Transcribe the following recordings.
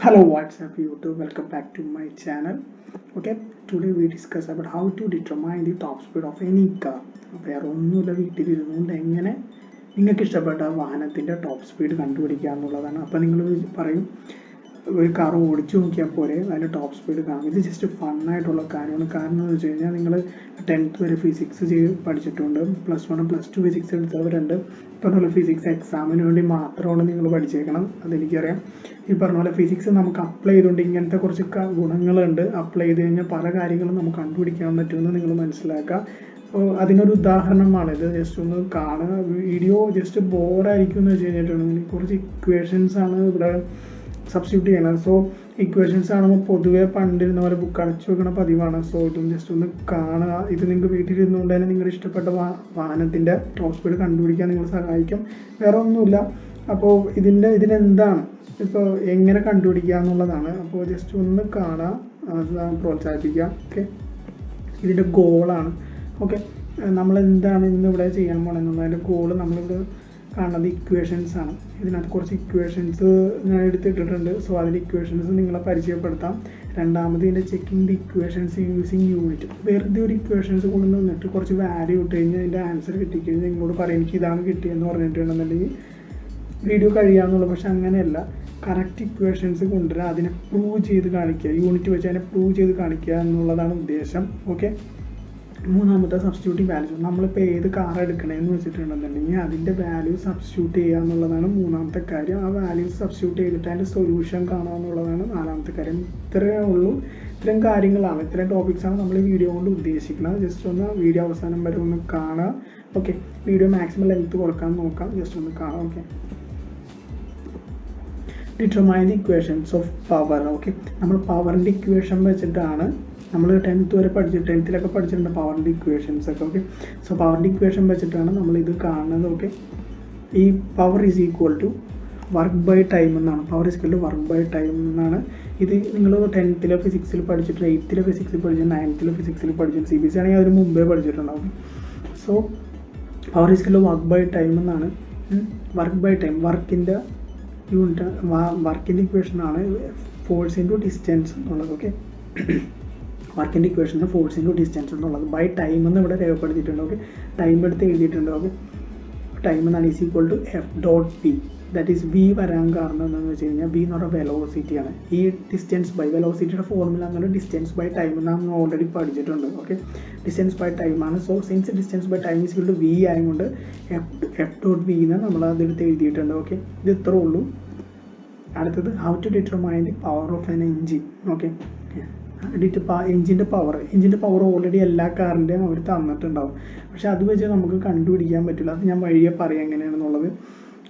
Hello, what's up YouTube? Welcome back to my channel. Okay, today we discuss about how to determine the top speed of any car. വേറെ ഒന്നുമില്ല, വീട്ടിലിരുന്നുകൊണ്ട് എങ്ങനെ നിങ്ങൾക്ക് ഇഷ്ടപ്പെട്ട വാഹനത്തിൻ്റെ top speed കണ്ടുപിടിക്കുക എന്നുള്ളതാണ്. അപ്പോൾ നിങ്ങൾ പറയും ഒരു കാർ ഓടിച്ചു നോക്കിയാൽ പോലെ അതിൻ്റെ ടോപ്പ് സ്പീഡ് കാണും. ഇത് ജസ്റ്റ് ഫണ്ണായിട്ടുള്ള കാര്യമാണ്. കാരണം എന്ന് വെച്ച് കഴിഞ്ഞാൽ നിങ്ങൾ 10th വരെ ഫിസിക്സ് പഠിച്ചിട്ടുണ്ട്, +1 +2 ഫിസിക്സ് എടുത്തവരുണ്ട്. ഇപ്പോൾ പറഞ്ഞ ഫിസിക്സ് എക്സാമിന് വേണ്ടി മാത്രമാണ് നിങ്ങൾ പഠിച്ചേക്കണം, അതെനിക്കറിയാം. ഈ പറഞ്ഞ പോലെ ഫിസിക്സ് നമുക്ക് അപ്ലൈ ചെയ്തുകൊണ്ട് ഇങ്ങനത്തെ കുറച്ച് ഗുണങ്ങളുണ്ട്. അപ്ലൈ ചെയ്ത് കഴിഞ്ഞാൽ പല കാര്യങ്ങളും നമുക്ക് കണ്ടുപിടിക്കാൻ പറ്റുമെന്ന് നിങ്ങൾ മനസ്സിലാക്കുക. അപ്പോൾ അതിനൊരു ഉദാഹരണമാണിത്. ജസ്റ്റ് ഒന്ന് കാണുക. വീഡിയോ ജസ്റ്റ് ബോറായിരിക്കും എന്ന് വെച്ച് കഴിഞ്ഞിട്ടുണ്ടെങ്കിൽ കുറച്ച് ഇക്വേഷൻസ് ആണ് ഇവിടെ സബ്സ്റ്റിറ്റ്യൂട്ട് ചെയ്യണം. സോ ഇക്വേഷൻസ് ആണെങ്കിൽ പൊതുവേ പണ്ടിരുന്ന പോലെ ബുക്ക് അടച്ചു വെക്കണ പതിവാണ്. സോ ഇതും ജസ്റ്റ് ഒന്ന് കാണുക. ഇത് നിങ്ങൾക്ക് വീട്ടിലിരുന്നുകൊണ്ട് തന്നെ നിങ്ങളുടെ ഇഷ്ടപ്പെട്ട വാഹനത്തിൻ്റെ ടോപ്പ് സ്പീഡ് കണ്ടുപിടിക്കാൻ നിങ്ങൾ സഹായിക്കും. വേറെ ഒന്നുമില്ല. അപ്പോൾ ഇതിനെന്താണ് ഇപ്പോൾ എങ്ങനെ കണ്ടുപിടിക്കുക എന്നുള്ളതാണ്. അപ്പോൾ ജസ്റ്റ് ഒന്ന് കാണുക, പ്രോത്സാഹിപ്പിക്കുക. ഓക്കെ, ഇതിൻ്റെ ഗോളാണ്. ഓക്കെ, നമ്മളെന്താണ് ഇന്നിവിടെ ചെയ്യാൻ പോകണമെന്നുള്ളതിൻ്റെ ഗോള് നമ്മളിവിടെ കാണുന്നത് ഇക്വേഷൻസ് ആണ്. ഇതിനകത്ത് കുറച്ച് ഇക്വേഷൻസ് ഞാൻ എടുത്തിട്ടിട്ടുണ്ട്. സോ അതിൽ ഇക്വേഷൻസ് നിങ്ങളെ പരിചയപ്പെടുത്താം. രണ്ടാമത് ഇതിൻ്റെ checking the equations using unit. വെറുതെ ഒരു ഇക്വേഷൻസ് കൊണ്ടു വന്നിട്ട് കുറച്ച് വാല്യൂ ഇട്ട് കഴിഞ്ഞാൽ അതിൻ്റെ ആൻസർ കിട്ടിക്കഴിഞ്ഞാൽ നിങ്ങളോട് പറയും എനിക്ക് ഇതാണ് കിട്ടിയെന്ന് പറഞ്ഞിട്ടുണ്ടെന്നുണ്ടെങ്കിൽ വീഡിയോ കഴിയാമെന്നുള്ളൂ. പക്ഷെ അങ്ങനെയല്ല, കറക്റ്റ് ഇക്വേഷൻസ് കൊണ്ടുവരിക, അതിനെ പ്രൂവ് ചെയ്ത് കാണിക്കുക, യൂണിറ്റ് വെച്ച് അതിനെ പ്രൂവ് ചെയ്ത് കാണിക്കുക എന്നുള്ളതാണ് ഉദ്ദേശം. ഓക്കെ, മൂന്നാമത്തെ സബ്സ്റ്റിറ്റ്യൂട്ടിങ് വാല്യൂ. നമ്മളിപ്പോൾ ഏത് കാർ എടുക്കണമെന്ന് വെച്ചിട്ടുണ്ടെന്നുണ്ടെങ്കിൽ അതിൻ്റെ വാല്യൂ സബ്സ്റ്റിറ്റ്യൂട്ട് ചെയ്യുക എന്നുള്ളതാണ് മൂന്നാമത്തെ കാര്യം. ആ വാല്യൂ സബ്സ്റ്റിറ്റ്യൂട്ട് ചെയ്തിട്ട് അതിൻ്റെ സൊല്യൂഷൻ കാണുക എന്നുള്ളതാണ് നാലാമത്തെ കാര്യം. ഇത്രയേ ഉള്ളൂ. ഇത്രയും കാര്യങ്ങളാണ്, ഇത്രയും ടോപ്പിക്സാണ് നമ്മൾ ഈ വീഡിയോ കൊണ്ട് ഉദ്ദേശിക്കുന്നത്. ജസ്റ്റ് ഒന്ന് വീഡിയോ അവസാനം വരെ ഒന്ന് കാണുക. ഓക്കെ, വീഡിയോ മാക്സിമം ലെങ്ത് കൊടുക്കാൻ നോക്കാം. ജസ്റ്റ് ഒന്ന് കാണാം. Okay, determine the equations of power. Okay, നമ്മൾ പവറിൻ്റെ ഇക്വേഷൻ വെച്ചിട്ടാണ് നമ്മൾ 10th വരെ 10th പഠിച്ചിട്ടുണ്ട് പവറിൻ്റെ ഇക്വേഷൻസ് ഒക്കെ. ഓക്കെ, സോ പവറിൻ്റെ ഇക്വേഷൻ വെച്ചിട്ടാണ് നമ്മളിത് കാണുന്നത്. ഓക്കെ, ഈ power is equal to work by time എന്നാണ്. Power is equal to work by time എന്നാണ്. ഇത് നിങ്ങൾ 10th ഫിസിക്സിൽ പഠിച്ചിട്ട്, 8th ഫിസിക്സിൽ പഠിച്ചിട്ട്, 9th ഫിസിക്സിൽ പഠിച്ചിട്ട്, CBSE ആണെങ്കിൽ അതിന് മുമ്പേ പഠിച്ചിട്ടുണ്ടാവും. So power is equal to work by time എന്നാണ്. വർക്ക് ബൈ ടൈം വർക്കിൻ്റെ യൂണിറ്റ്, വർക്കിൻ്റെ ഇക്വേഷനാണ് ഫോഴ്സ് ഇൻറ്റു ഡിസ്റ്റൻസ് എന്നുള്ളത്. ഓക്കെ, വർക്കിൻ്റെ ഇക്വേഷന് ഫോഴ്സ് ഇൻറ്റു ഡിസ്റ്റൻസ് എന്നുള്ളത് ബൈ ടൈം എന്ന് ഇവിടെ രേഖപ്പെടുത്തിയിട്ടുണ്ട്. ഓക്കെ, ടൈം എടുത്ത് എഴുതിയിട്ടുണ്ട്. ഓക്കെ, ടൈം എന്നാണ് is equal to F.P. That is V വരാൻ കാരണം എന്താണെന്ന് വെച്ച് കഴിഞ്ഞാൽ V എന്ന് പറഞ്ഞാൽ വെലോസിറ്റിയാണ്. ഈ ഡിസ്റ്റൻസ് ബൈ വെലോസിറ്റിയുടെ ഫോർമുല എന്നാണ് ഡിസ്റ്റൻസ് ബൈ ടൈം എന്ന് നമ്മൾ ഓൾറെഡി പഠിച്ചിട്ടുണ്ട്. ഓക്കെ, ഡിസ്റ്റൻസ് ബൈ ടൈമാണ്. So since distance by time is equal to V ആയതുകൊണ്ട് F.V എന്ന് നമ്മൾ അതെടുത്ത് എഴുതിയിട്ടുണ്ട്. ഓക്കെ, ഇത് ഇത്രേ ഉള്ളൂ. അടുത്തത് how to determine the power of an engine. Okay, എഞ്ചിൻ്റെ പവർ ഓൾറെഡി എല്ലാ കാറിൻ്റെയും അവർ തന്നിട്ടുണ്ടാവും. പക്ഷെ അത് വെച്ച് നമുക്ക് കണ്ടുപിടിക്കാൻ പറ്റില്ല. അത് ഞാൻ വഴിയെ പറയാം എങ്ങനെയാണെന്നുള്ളത്.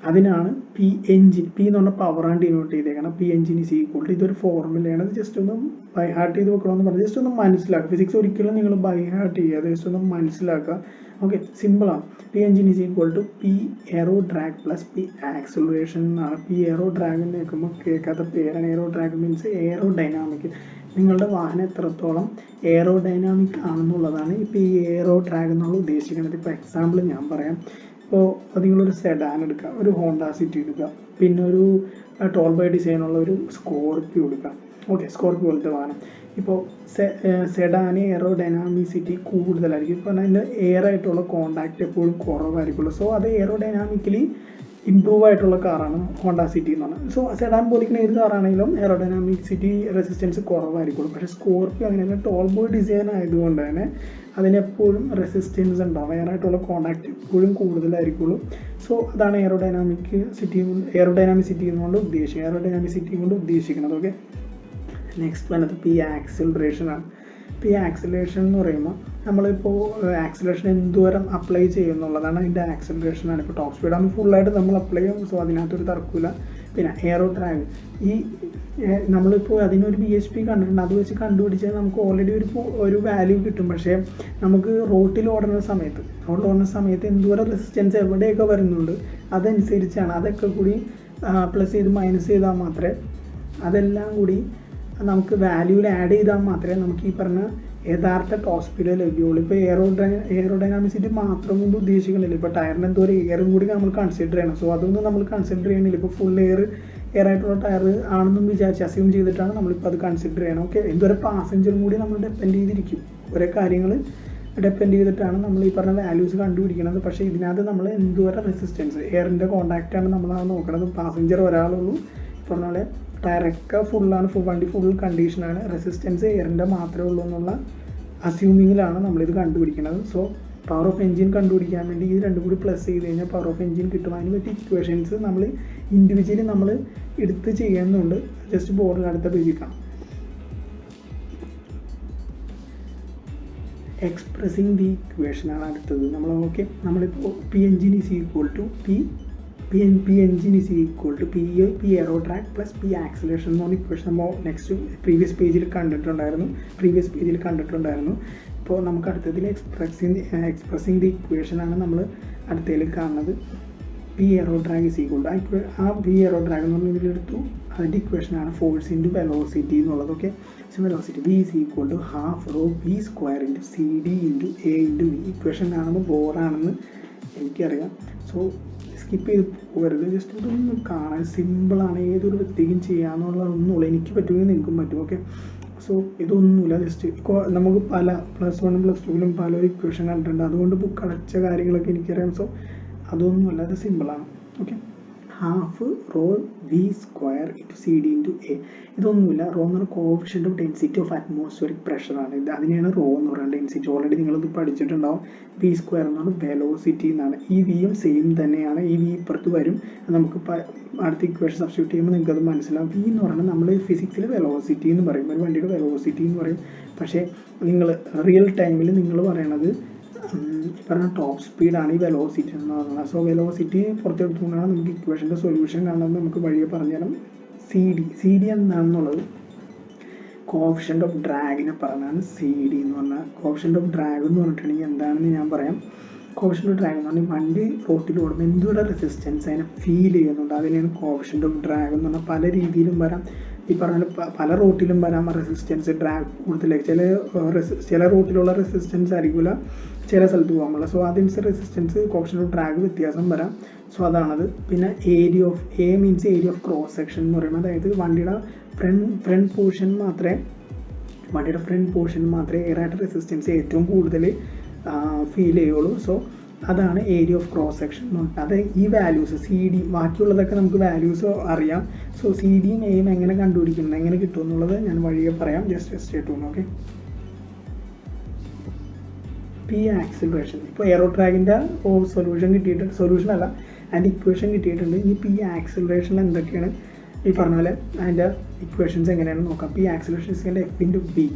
അതിനാണ് പി എഞ്ചിൻ, പി എന്ന് പറഞ്ഞാൽ പവറാണ് ഡിനോട്ട് ചെയ്തേക്കണം. P engine is equal to, ഇതൊരു ഫോർമുലയാണ്. അത് ജസ്റ്റ് ഒന്ന് ബൈ ഹാർട്ട് ചെയ്ത് വെക്കണമെന്ന് പറഞ്ഞാൽ ജസ്റ്റ് ഒന്ന് മനസ്സിലാക്കുക. ഫിസിക്സ് ഒരിക്കലും നിങ്ങൾ ബൈ ഹാർട്ട് ചെയ്യുക, ജസ്റ്റ് ഒന്ന് മനസ്സിലാക്കുക. ഓക്കെ, സിമ്പിളാണ്. P engine is equal to P aero drag plus P acceleration എന്നാണ്. പി എയറോ ഡ്രാഗ് എന്ന് കേൾക്കുമ്പോൾ കേൾക്കാത്ത പേരാണ്. Aero drag means aerodynamic. നിങ്ങളുടെ വാഹനം എത്രത്തോളം എയറോ ഡൈനാമിക് ആണെന്നുള്ളതാണ് ഇപ്പോൾ ഈ എയറോ ഡ്രാഗ് എന്നുള്ള ഉദ്ദേശിക്കുന്നത്. ഇപ്പോൾ എക്സാമ്പിൾ ഞാൻ പറയാം. ഇപ്പോൾ നിങ്ങളൊരു സെഡാൻ എടുക്കുക, ഒരു ഹോണ്ട സിറ്റി എടുക്കുക, പിന്നെ ഒരു ടോൾ ബൈ ഡിസൈനുള്ള ഒരു സ്കോർപ്പിയോ എടുക്കുക. ഓക്കെ, സ്കോർപ്പിയോ പോലത്തെ വാഹനം. ഇപ്പോൾ സെഡാന് എയറോ ഡൈനാമിസിറ്റി കൂടുതലായിരിക്കും. ഇപ്പോൾ അതിൻ്റെ എയർ ആയിട്ടുള്ള കോണ്ടാക്ട് എപ്പോഴും കുറവായിരിക്കുള്ളൂ. സോ അത് എയറോ ഡൈനാമിക്കലി ഇമ്പ്രൂവ് ആയിട്ടുള്ള കാറാണ് ഹോണ്ട സിറ്റി എന്ന് പറഞ്ഞാൽ. സോ സെഡാൻ പോലിക്കുന്ന ഏത് കാറാണെങ്കിലും എയറോഡൈനാമിസിറ്റി റെസിസ്റ്റൻസ് കുറവായിരിക്കുള്ളൂ. പക്ഷേ സ്കോർപ്പിയോ അങ്ങനെയല്ല, ടോൾ ബോയ് ഡിസൈൻ ആയതുകൊണ്ട് തന്നെ അതിനെപ്പോഴും റെസിസ്റ്റൻസ് ഉണ്ടാവും, എയറായിട്ടുള്ള കോണ്ടാക്ട് എപ്പോഴും കൂടുതലായിരിക്കുള്ളൂ. സോ അതാണ് എയറോഡൈനാമിസിറ്റി കൊണ്ട് ഉദ്ദേശിക്കുന്നത്. ഓക്കെ, നെക്സ്റ്റ് വന്നത് പി ആക്സിലറേഷൻ ആണ്. പി ആക്സിലറേഷൻ എന്ന് പറയുമ്പോൾ നമ്മളിപ്പോൾ ആക്സിലറേഷൻ എന്തോരം അപ്ലൈ ചെയ്യുന്നുള്ളതാണ് അതിൻ്റെ ആക്സിലറേഷനാണ്. ഇപ്പോൾ ടോപ്പ് സ്പീഡാകുമ്പോൾ ഫുള്ളായിട്ട് നമ്മൾ അപ്ലൈ ചെയ്യും. സോ അതിനകത്തൊരു തർക്കമില്ല. പിന്നെ എയറോ ഡ്രാഗ്, ഈ നമ്മളിപ്പോൾ അതിനൊരു BHP കണ്ടിട്ടുണ്ട്. അത് വെച്ച് കണ്ടുപിടിച്ചാൽ നമുക്ക് ഓൾറെഡി ഒരു വാല്യൂ കിട്ടും. പക്ഷേ നമുക്ക് റോട്ടിൽ ഓടുന്ന സമയത്ത് എന്തോരം റെസിസ്റ്റൻസ് എവിടെയൊക്കെ വരുന്നുണ്ട് അതനുസരിച്ചാണ്. അതൊക്കെ കൂടി പ്ലസ് ചെയ്ത് മൈനസ് ചെയ്താൽ മാത്രമേ, അതെല്ലാം കൂടി നമുക്ക് വാല്യൂവിൽ ആഡ് ചെയ്താൽ മാത്രമേ നമുക്ക് ഈ പറഞ്ഞ യഥാർത്ഥ ടോപ്പ് സ്പീഡ് ലഭ്യമുള്ളൂ. ഇപ്പോൾ എയറോഡൈനാമിസിറ്റി മാത്രം കൊണ്ട് ഉദ്ദേശിക്കുന്നില്ല. ഇപ്പോൾ ടയറിന് എന്തോരം എയറും കൂടി നമ്മൾ കൺസിഡർ ചെയ്യണം. സോ അതൊന്നും നമ്മൾ കൺസിഡർ ചെയ്യണില്ല. ഇപ്പോൾ ഫുൾ എയർ എയർ ആയിട്ടുള്ള ടയർ ആണെന്നും വിചാരിച്ച് അസ്യൂം ചെയ്തിട്ടാണ് നമ്മളിപ്പോൾ അത് കൺസിഡർ ചെയ്യണം. ഓക്കെ, എന്തൊരു പാസഞ്ചറും കൂടി നമ്മൾ ഡിപ്പെൻഡ് ചെയ്തിരിക്കും. കുറേ കാര്യങ്ങൾ ഡിപ്പെൻഡ് ചെയ്തിട്ടാണ് നമ്മൾ ഈ പറഞ്ഞ വാല്യൂസ് കണ്ടുപിടിക്കുന്നത്. പക്ഷേ ഇതിനകത്ത് നമ്മൾ എന്തോരം റെസിസ്റ്റൻസ്, എയറിൻ്റെ കോൺടാക്റ്റാണ് നമ്മളാണ് നോക്കുന്നത്. പാസഞ്ചർ ഒരാളുള്ളൂ, പറഞ്ഞ പോലെ ടയറൊക്കെ ഫുള്ളാണ്, വണ്ടി ഫുൾ കണ്ടീഷനാണ്, റെസിസ്റ്റൻസ് എയറിൻ്റെ മാത്രമേ ഉള്ളൂ എന്നുള്ള അസ്യൂമിങ്ങിലാണ് നമ്മളിത് കണ്ടുപിടിക്കുന്നത്. സോ പവർ ഓഫ് എഞ്ചിൻ കണ്ടുപിടിക്കാൻ വേണ്ടി ഇത് രണ്ടും കൂടി പ്ലസ് ചെയ്ത് കഴിഞ്ഞാൽ പവർ ഓഫ് എഞ്ചിൻ കിട്ടും. അതിന് പറ്റിയ ഇക്വേഷൻസ് നമ്മൾ ഇൻഡിവിജ്വലി നമ്മൾ എടുത്ത് ചെയ്യുന്നുണ്ട്. ജസ്റ്റ് ബോർഡിൽ അടുത്ത പേജിൽ കാണാം. എക്സ്പ്രസിങ് ദി ഇക്വേഷൻ ആണ് അടുത്തത്. നമ്മൾ ഓക്കെ, നമ്മളിപ്പോൾ P engine is equal to P engine is equal to P aero track plus P acceleration എന്ന് പറഞ്ഞ ഇക്വേഷൻ നമ്മൾ നെക്സ്റ്റ് പ്രീവിയസ് പേജിൽ കണ്ടിട്ടുണ്ടായിരുന്നു. ഇപ്പോൾ നമുക്ക് അടുത്തതിൽ എക്സ്പ്രസിങ് ദി ഇക്വേഷൻ ആണ് നമ്മൾ അടുത്തതിൽ കാണുന്നത്. P aero drag is equal to ആ പി എയറോ ഡ്രാഗ് എന്ന് പറഞ്ഞാൽ ഇതിലെടുത്തു, അതിൻ്റെ ഇക്വേഷനാണ് ഫോഴ്സ് ഇൻറ്റു വെലോസിറ്റി എന്നുള്ളത്. Okay, so velocity V is equal to half rho V square into C D into A into V. Equation കാണുമ്പോൾ ബോറാണെന്ന് എനിക്കറിയാം. സോ സ്കിപ്പ് ചെയ്ത് പോകരുത്, ജസ്റ്റ് ഇതൊന്ന് കാണാൻ സിമ്പിളാണ്, ഏതൊരു വ്യക്തിക്കും ചെയ്യാമെന്നുള്ളതൊന്നുമില്ല. എനിക്ക് പറ്റുമെങ്കിൽ നിങ്ങൾക്കും പറ്റും. ഓക്കെ, സോ ഇതൊന്നുമില്ല, ജസ്റ്റ് നമുക്ക് പല +1 +2 പല ഇക്വേഷൻ കണ്ടിട്ടുണ്ട്, അതുകൊണ്ട് ബുക്ക് അടച്ച കാര്യങ്ങളൊക്കെ എനിക്കറിയാം. സോ അതൊന്നുമല്ല, അത് സിമ്പിളാണ്. Okay, half rho V square into C D into A. ഇതൊന്നുമില്ല, റോ എന്ന് പറഞ്ഞാൽ coefficient of density of atmospheric പ്രഷറാണ്. ഇത് അതിനെയാണ് റോ എന്ന് പറയുന്നത്, ഡെൻസിറ്റി. ഓൾറെഡി നിങ്ങളിത് പഠിച്ചിട്ടുണ്ടാവും. വി സ്ക്വയർ എന്ന് പറഞ്ഞാൽ വെലോസിറ്റി എന്നാണ്. ഈ വിയും സെയിം തന്നെയാണ്, ഈ വി ഇപ്പുറത്ത് വരും. നമുക്ക് അടുത്ത ഇക്വേഷൻ സബ്സ്റ്റിറ്റ്യൂട്ട് ചെയ്യുമ്പോൾ നിങ്ങൾക്ക് അത് മനസ്സിലാവും. വി എന്ന് പറഞ്ഞാൽ നമ്മൾ ഫിസിക്സിൽ വെലോസിറ്റി എന്ന് പറയും, ഒരു വണ്ടിയുടെ വെലോസിറ്റി എന്ന് പറയും. പക്ഷേ നിങ്ങൾ റിയൽ ടൈമിൽ നിങ്ങൾ പറയണത് പറഞ്ഞ ടോപ്പ് സ്പീഡാണ് ഈ വെലോസിറ്റി എന്ന് പറയുന്നത്. സോ വെലോസിറ്റി പുറത്തെടുത്തുകൊണ്ടാണ് നമുക്ക് ഇക്വേഷൻ്റെ സൊല്യൂഷൻ കാണുന്നത്. നമുക്ക് വഴിയെ പറഞ്ഞുതരാം. സി ഡി എന്താണെന്നുള്ളത് കോഫിഷ്യൻ്റ് ഓഫ് ഡ്രാഗിനെ പറഞ്ഞാണ് സി ഡി എന്ന് പറഞ്ഞാൽ. കോഫിഷ്യൻ്റ് ഓഫ് ഡ്രാഗ് എന്ന് പറഞ്ഞിട്ടുണ്ടെങ്കിൽ എന്താണെന്ന് ഞാൻ പറയാം. കോഫിഷ്യൻ്റ് ഓഫ് ഡ്രാഗ് എന്ന് പറഞ്ഞാൽ വണ്ടി റോട്ടിൽ ഓടുമ്പോൾ എന്തുകൂടെ റെസിസ്റ്റൻസ് അതിനെ ഫീൽ ചെയ്യുന്നുണ്ട്, അതിനെയാണ് കോഫിഷ്യൻ്റ് ഓഫ് ഡ്രാഗ് എന്ന് പറഞ്ഞാൽ. പല രീതിയിലും വരാം, ഈ പറഞ്ഞ പല റോട്ടിലും വരാം റെസിസ്റ്റൻസ് ഡ്രാഗ് കൂടുതലേക്ക്. ചില റോട്ടിലുള്ള റെസിസ്റ്റൻസ് ആയിരിക്കില്ല ചില സ്ഥലത്ത് പോകാൻ. സോ അതിനനുസരിച്ച് റെസിസ്റ്റൻസ് കോഫിഷ്യൻ്റ് ഓഫ് ഡ്രാഗ് വ്യത്യാസം വരാം. സോ അതാണത്. പിന്നെ area of A means area of cross section എന്ന് പറയുന്നത്, അതായത് വണ്ടിയുടെ ഫ്രണ്ട് പോർഷൻ മാത്രമേ എയറായിട്ട് റെസിസ്റ്റൻസ് ഏറ്റവും കൂടുതൽ ഫീൽ ചെയ്യുള്ളൂ. സോ അതാണ് ഏരിയ ഓഫ് ക്രോസ് സെക്ഷൻ എന്ന് പറഞ്ഞിട്ട്. അത് ഈ വാല്യൂസ് സി ഡി, ബാക്കിയുള്ളതൊക്കെ നമുക്ക് വാല്യൂസ് അറിയാം. സോ സി ഡിയും എയും എങ്ങനെ കണ്ടുപിടിക്കുന്നത്, എങ്ങനെ കിട്ടും എന്നുള്ളത് ഞാൻ വഴിയെ പറയാം. Just stay tune. Okay, P acceleration. ഇപ്പോൾ എയറോ ട്രാക്കിൻ്റെ സൊല്യൂഷൻ അല്ല, അതിൻ്റെ ഇക്വേഷൻ കിട്ടിയിട്ടുണ്ട്. ഇനി പി ആക്സിലറേഷനിൽ എന്തൊക്കെയാണ് ഈ പറഞ്ഞ പോലെ അതിൻ്റെ ഇക്വേഷൻസ് എങ്ങനെയാണെന്ന് നോക്കാം. പി ആക്സിലറേഷൻ ഇസിൻ്റെ എഫ് ഇൻറ്റു ബി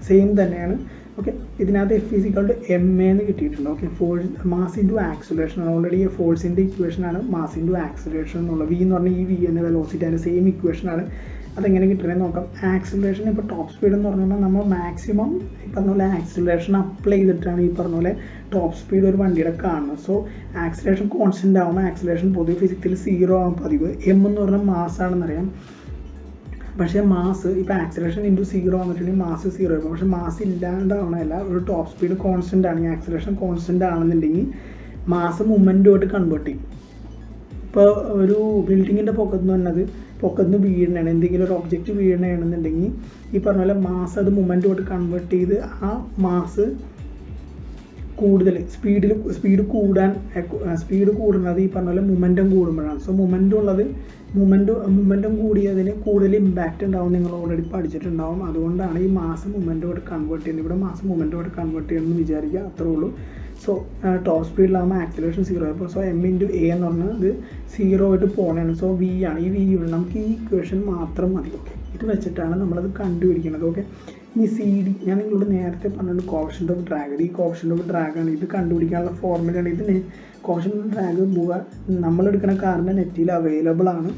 സെയിം തന്നെയാണ്. ഓക്കെ, ഇതിനകത്ത് F is equal to M A എന്ന് കിട്ടിയിട്ടുണ്ട്. Okay, force mass into acceleration ആണ്. ഓൾറെഡി ഫോഴ്സിൻ്റെ ഇക്വേഷനാണ് മാസ് ഇൻറ്റു ആക്സിലറേഷൻ എന്നുള്ള. വി എന്ന് പറഞ്ഞാൽ ഈ വി എന്ന വെലോസിറ്റി അതിൻ്റെ സെയിം ഇക്വേഷനാണ്. അതെങ്ങനെ കിട്ടണമെന്ന് നോക്കാം. ആക്സിലറേഷൻ ഇപ്പോൾ ടോപ്പ് സ്പീഡ് എന്ന് പറഞ്ഞാൽ നമ്മൾ മാക്സിമം ഈ പറഞ്ഞ പോലെ ആക്സിലറേഷൻ അപ്ലൈ ചെയ്തിട്ടാണ് ഈ പറഞ്ഞ പോലെ ടോപ്പ് സ്പീഡ് ഒരു വണ്ടിയുടെ കാണുന്നത്. സോ ആക്സിലറേഷൻ കോൺസ്റ്റൻ്റ് ആകുമ്പോൾ ആക്സിലറേഷൻ പൊതുവെ ഫിസിക്കലി 0 ആകും പതിവ്. എം എന്ന് പറഞ്ഞാൽ മാസ് ആണെന്നറിയാം. പക്ഷേ മാസ് ഇപ്പോൾ ആക്സിലറേഷൻ ഇൻറ്റു 0 വന്നിട്ടുണ്ടെങ്കിൽ മാസ് 0 ആകും. പക്ഷേ മാസ് ഇല്ലാണ്ടാവണമല്ല, ഒരു ടോപ്പ് സ്പീഡ് കോൺസ്റ്റൻ്റ് ആണ്. ഈ ആക്സിലറേഷൻ കോൺസ്റ്റൻ്റ് ആണെന്നുണ്ടെങ്കിൽ മാസ് മൊമെൻറ്റുമായിട്ട് കൺവേർട്ട് ചെയ്യും. ഇപ്പോൾ ഒരു ബിൽഡിങ്ങിൻ്റെ പൊക്കത്തുനിന്ന് വീഴണയാണ്, എന്തെങ്കിലും ഒരു ഒബ്ജക്റ്റ് വീഴണമെന്നുണ്ടെങ്കിൽ ഈ പറഞ്ഞ പോലെ മാസ് അത് മൊമെൻറ്റുമായിട്ട് കൺവേർട്ട് ചെയ്ത് ആ മാസ് കൂടുതൽ സ്പീഡ് കൂടുന്നത് ഈ പറഞ്ഞ പോലെ മൊമെൻറ്റം കൂടുമ്പോഴാണ്. സോ മൊമെൻറ്റം കൂടിയതിന് കൂടുതൽ ഇമ്പാക്റ്റ് ഉണ്ടാവും. നിങ്ങൾ ഓൾറെഡി പഠിച്ചിട്ടുണ്ടാവും. അതുകൊണ്ടാണ് ഈ മാസ് മൊമെൻറ്റോട്ട് കൺവേർട്ട് ചെയ്യുന്നത്. ഇവിടെ മാസ് മൊമെൻറ്റോട്ട് കൺവേർട്ട് ചെയ്യണമെന്ന് വിചാരിക്കുക, അത്രേ ഉള്ളൂ. സോ ടോപ്പ് സ്പീഡിലാകുമ്പോൾ ആക്സിലറേഷൻ 0 ആയപ്പോൾ സോ എം ഇൻറ്റു എ എന്ന് പറഞ്ഞാൽ ഇത് 0 ആയിട്ട് പോകണതാണ്. സോ വി ആണ്. ഈ വി നമുക്ക് ഈ ഇക്വേഷൻ മാത്രം മതി. ഓക്കെ, ഇത് വെച്ചിട്ടാണ് നമ്മളത് കണ്ടുപിടിക്കുന്നത്. ഓക്കെ, ഇനി സി ഡി ഞാൻ നിങ്ങളോട് നേരത്തെ പറഞ്ഞത് കോഫിഷ്യൻ്റ് ഓഫ് ഡ്രാഗ്. ഈ കോഫിഷ്യൻ്റ് ഓഫ് ഡ്രാഗ് ആണ്. ഇത് കണ്ടുപിടിക്കാനുള്ള ഫോർമുലയാണ്. ഇതിന് കോഫിഷ്യൻ്റ് ഓഫ് ഡ്രാഗ് നമ്മളെടുക്കുന്ന കാറിൻ്റെ നെറ്റിൽ അവൈലബിൾ ആണ്.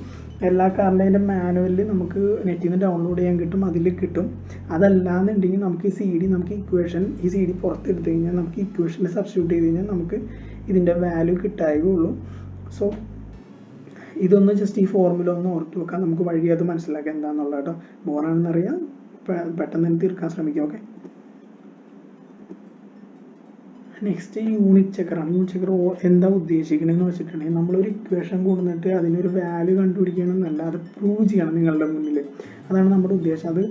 എല്ലാ കാറിൻ്റെ അതിൻ്റെ മാനുവലിൽ നമുക്ക് നെറ്റിൽ നിന്ന് ഡൗൺലോഡ് ചെയ്യാൻ കിട്ടും, അതിൽ കിട്ടും. അതല്ലാന്നുണ്ടെങ്കിൽ നമുക്ക് ഈ സി ഡി പുറത്തെടുത്ത് കഴിഞ്ഞാൽ നമുക്ക് ഇക്വേഷനിൽ സബ്സ്റ്റിറ്റ്യൂട്ട് ചെയ്ത് കഴിഞ്ഞാൽ നമുക്ക് ഇതിൻ്റെ വാല്യൂ കിട്ടാവുകയുള്ളൂ. സോ ഇതൊന്ന് ജസ്റ്റ് ഈ ഫോർമുല ഒന്ന് ഓർത്ത് വെക്കാം. നമുക്ക് വഴി അത് മനസ്സിലാക്കാം എന്താണെന്നുള്ളത് കേട്ടോ. ബോറാണെന്നറിയാം, പെട്ടെന്ന് തന്നെ തീർക്കാൻ ശ്രമിക്കാം. ഓക്കെ, നെക്സ്റ്റ് യൂണിറ്റ് ചെക്കറാണ്. യൂണിറ്റ് ചെക്കർ എന്താ ഉദ്ദേശിക്കണമെന്ന് വെച്ചിട്ടുണ്ടെങ്കിൽ നമ്മളൊരു ഇക്വേഷൻ കൊണ്ടുവന്നിട്ട് അതിനൊരു വാല്യൂ കണ്ടുപിടിക്കണമെന്നല്ല, അത് പ്രൂവ് ചെയ്യണം നിങ്ങളുടെ മുന്നിൽ. അതാണ് നമ്മുടെ ഉദ്ദേശം. അത്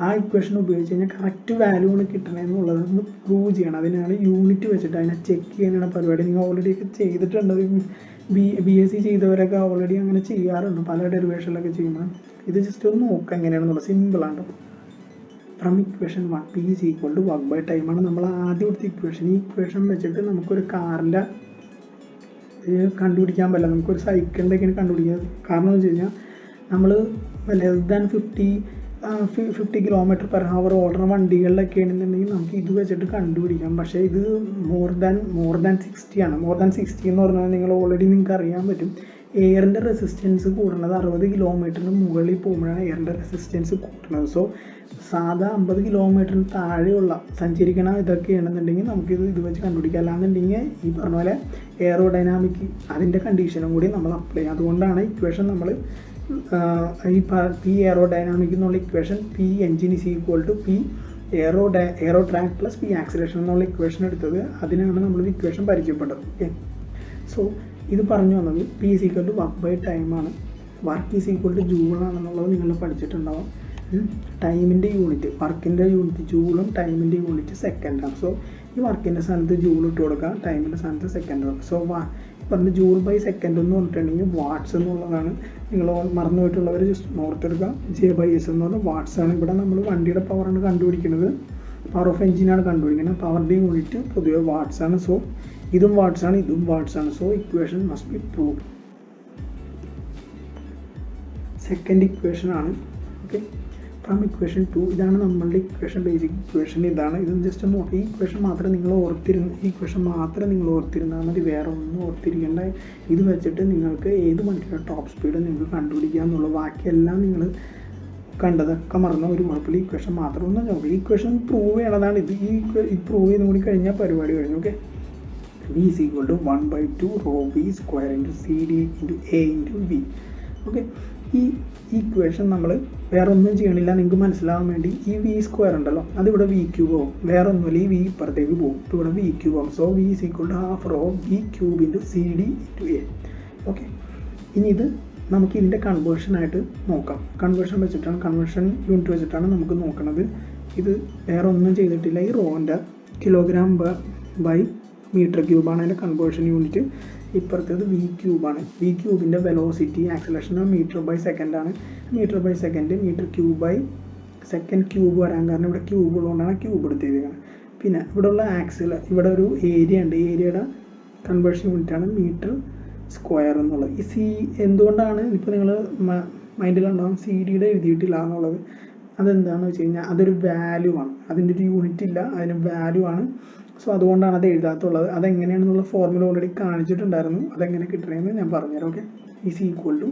ആ ഇക്വേഷൻ ഉപയോഗിച്ച് കഴിഞ്ഞാൽ കറക്റ്റ് വാല്യൂ ആണ് കിട്ടണമെന്നുള്ളതൊന്ന് പ്രൂവ് ചെയ്യണം. അതിനാണ് യൂണിറ്റ് വെച്ചിട്ട് അതിനെ ചെക്ക് ചെയ്യാനാണ് പരിപാടി. നിങ്ങൾ ഓൾറെഡി ഒക്കെ ചെയ്തിട്ടുണ്ട്. BSc ചെയ്തവരൊക്കെ ഓൾറെഡി അങ്ങനെ ചെയ്യാറുണ്ട് പല ഡെറിവേഷനിലൊക്കെ ചെയ്യുമ്പോൾ. ഇത് ജസ്റ്റ് ഒന്ന് നോക്കാം എങ്ങനെയാണെന്നുള്ളത്. സിമ്പിളാണ്. From equation 1 P is equal to work by time ആണ് നമ്മൾ ആദ്യം കൊടുത്ത ഇക്വേഷൻ. ഈ ഇക്വേഷൻ വെച്ചിട്ട് നമുക്കൊരു കാറിൻ്റെ കണ്ടുപിടിക്കാൻ പറ്റില്ല, നമുക്കൊരു സൈക്കിളിൻ്റെ ഒക്കെയാണ് കണ്ടുപിടിക്കുക. കാരണം എന്ന് വെച്ച് കഴിഞ്ഞാൽ നമ്മൾ ലെസ് ദാൻ 50 km/h ഓടുന്ന വണ്ടികളിലൊക്കെ ആണെന്നുണ്ടെങ്കിൽ നമുക്ക് ഇത് വെച്ചിട്ട് കണ്ടുപിടിക്കാം. പക്ഷേ ഇത് മോർ ദാൻ 60 ആണ്. മോർ ദാൻ 60 എന്ന് പറഞ്ഞാൽ നിങ്ങൾക്ക് അറിയാൻ പറ്റും, എയറിൻ്റെ റെസിസ്റ്റൻസ് കൂടുന്നത് 60 km മുകളിൽ പോകുമ്പോഴാണ് എയറിൻ്റെ റെസിസ്റ്റൻസ് കൂടുന്നത്. സോ സാധാ 50 km താഴെയുള്ള സഞ്ചരിക്കണ ഇതൊക്കെയാണെന്നുണ്ടെങ്കിൽ നമുക്കിത് ഇത് വെച്ച് കണ്ടുപിടിക്കാം. അല്ലാന്നുണ്ടെങ്കിൽ ഈ പറഞ്ഞ പോലെ എയറോഡൈനാമിക് അതിൻ്റെ കണ്ടീഷനും കൂടി നമ്മൾ അപ്ലൈ ചെയ്യും. അതുകൊണ്ടാണ് ഇക്വേഷൻ നമ്മൾ ഈ പി എയറോഡൈനാമിക് എന്നുള്ള equation P engine is equal to P aero track plus P acceleration എന്നുള്ള ഇക്വേഷൻ എടുത്തത്. അതിനാണ് നമ്മളൊരു ഇക്വേഷൻ പരിചയപ്പെട്ടത്. ഓക്കെ, സോ ഇത് പറഞ്ഞു വന്നത് P is equal to work by ടൈമാണ്. വർക്ക് ഈസ് ഈക്വൽ ടു ജൂളാണെന്നുള്ളത് നിങ്ങൾ പഠിച്ചിട്ടുണ്ടാവും. ടൈമിൻ്റെ യൂണിറ്റ്, വർക്കിൻ്റെ യൂണിറ്റ് ജൂളും ടൈമിൻ്റെ യൂണിറ്റ് സെക്കൻഡാണ്. സോ ഈ വർക്കിൻ്റെ സ്ഥാനത്ത് ജൂൾ ഇട്ട് കൊടുക്കുക, ടൈമിൻ്റെ സ്ഥാനത്ത് സെക്കൻഡ് കൊടുക്കുക. സോ പറഞ്ഞ ജൂൾ ബൈ സെക്കൻഡ് എന്ന് പറഞ്ഞിട്ടുണ്ടെങ്കിൽ വാട്ട്സ് എന്നുള്ളതാണ്. നിങ്ങൾ മറന്നു പോയിട്ടുള്ളവർ ജസ്റ്റ് ഓർത്തെടുക്കുക. J/S എന്ന് പറഞ്ഞാൽ വാട്ട്സ് ആണ്. ഇവിടെ നമ്മൾ വണ്ടിയുടെ പവറാണ് കണ്ടുപിടിക്കുന്നത്, പവർ ഓഫ് എഞ്ചിനാണ് കണ്ടുപിടിക്കുന്നത്. പവറിൻ്റെ യൂണിറ്റ് പൊതുവെ വാട്ട്സ് ആണ്. സോ ഇതും വാട്ട്സ് ആണ്, ഇതും വാട്ട്സ് ആണ്. So equation must be proved. Second equation ആണ്. ഓക്കെ, ഫ്രം ഇക്വേഷൻ 2 ഇതാണ് നമ്മളുടെ ഇക്വേഷൻ, ബേസിക് ഇക്വേഷൻ ഇതാണ്. ഇതൊന്ന് ജസ്റ്റ് ഒന്ന് നോക്കി. ഈ ഇക്വേഷൻ മാത്രം നിങ്ങൾ ഓർത്തിരുന്നാൽ മതി, വേറെ ഒന്നും ഓർത്തിരിക്കേണ്ട. ഇത് വെച്ചിട്ട് നിങ്ങൾക്ക് ഏത് വണ്ടിയുടെ ടോപ്പ് സ്പീഡ് നിങ്ങൾക്ക് കണ്ടുപിടിക്കുക എന്നുള്ളൂ. ബാക്കിയെല്ലാം നിങ്ങൾ കണ്ടതൊക്കെ മറന്ന ഒരു കുഴപ്പമില്ല. ഈ ഇക്വേഷൻ മാത്രം ഒന്ന് നോക്കുക. ഈ ഇക്വേഷൻ പ്രൂവ് ചെയ്യണതാണ്. ഇത് ഈ പ്രൂവ് ചെയ്ത് കൂടി കഴിഞ്ഞാൽ പരിപാടി കഴിഞ്ഞു. Okay, V is equal to 1/2 rho V square into CD into A into V. Okay, ഈ ഇക്വേഷൻ നമ്മൾ വേറെ ഒന്നും ചെയ്യണില്ല. നിങ്ങൾക്ക് മനസ്സിലാവാൻ വേണ്ടി ഈ V സ്ക്വയർ ഉണ്ടല്ലോ, അതിവിടെ V ക്യൂബ് ആവും. വേറെ ഒന്നുമില്ല, ഈ V ഇപ്പുറത്തേക്ക് പോകും, ഇപ്പോൾ ഇവിടെ V ക്യൂബ് ആവും. So V is equal to half rho V cube into CD into A. Okay, ഇനി ഇത് നമുക്ക് ഇതിൻ്റെ കൺവേർഷനായിട്ട് നോക്കാം. കൺവേർഷൻ യൂണിറ്റ് വെച്ചിട്ടാണ് നമുക്ക് നോക്കണത്. ഇത് വേറെ ഒന്നും ചെയ്തിട്ടില്ല. ഈ റോൻ്റെ കിലോഗ്രാം ബൈ മീറ്റർ ക്യൂബാണ് അതിൻ്റെ കൺവേർഷൻ യൂണിറ്റ്. ഇപ്പുറത്തേത് V ക്യൂബാണ്. V ക്യൂബിൻ്റെ velocity acceleration metre by second ആണ്. Metre by second metre cube by second cube വരാൻ കാരണം ഇവിടെ ക്യൂബ് ഉള്ളതുകൊണ്ടാണ് ക്യൂബ് എടുത്തിരിക്കുന്നത്. പിന്നെ ഇവിടെ ഉള്ള ഇവിടെ ഒരു ഏരിയ ഉണ്ട്. ഏരിയയുടെ കൺവേർഷൻ യൂണിറ്റാണ് മീറ്റർ സ്ക്വയർ എന്നുള്ളത്. ഈ എന്തുകൊണ്ടാണ് ഇപ്പോൾ നിങ്ങൾ മൈൻഡിലുണ്ടാവും CD എഴുതിയിട്ടില്ല എന്നുള്ളത്. അതെന്താണെന്ന് വെച്ച് കഴിഞ്ഞാൽ അതൊരു വാല്യൂ ആണ്, അതിൻ്റെ ഒരു യൂണിറ്റ് ഇല്ല, അതിന് വാല്യൂ ആണ്. സോ അതുകൊണ്ടാണ് അത് എഴുതാത്തുള്ളത്. അതെങ്ങനെയാണെന്നുള്ള ഫോർമുല ഓൾറെഡി കാണിച്ചിട്ടുണ്ടായിരുന്നു. അതെങ്ങനെ കിട്ടണമെന്ന് ഞാൻ പറഞ്ഞുതരാം. ഓക്കെ, ഈസ് ഈക്വൽ ടു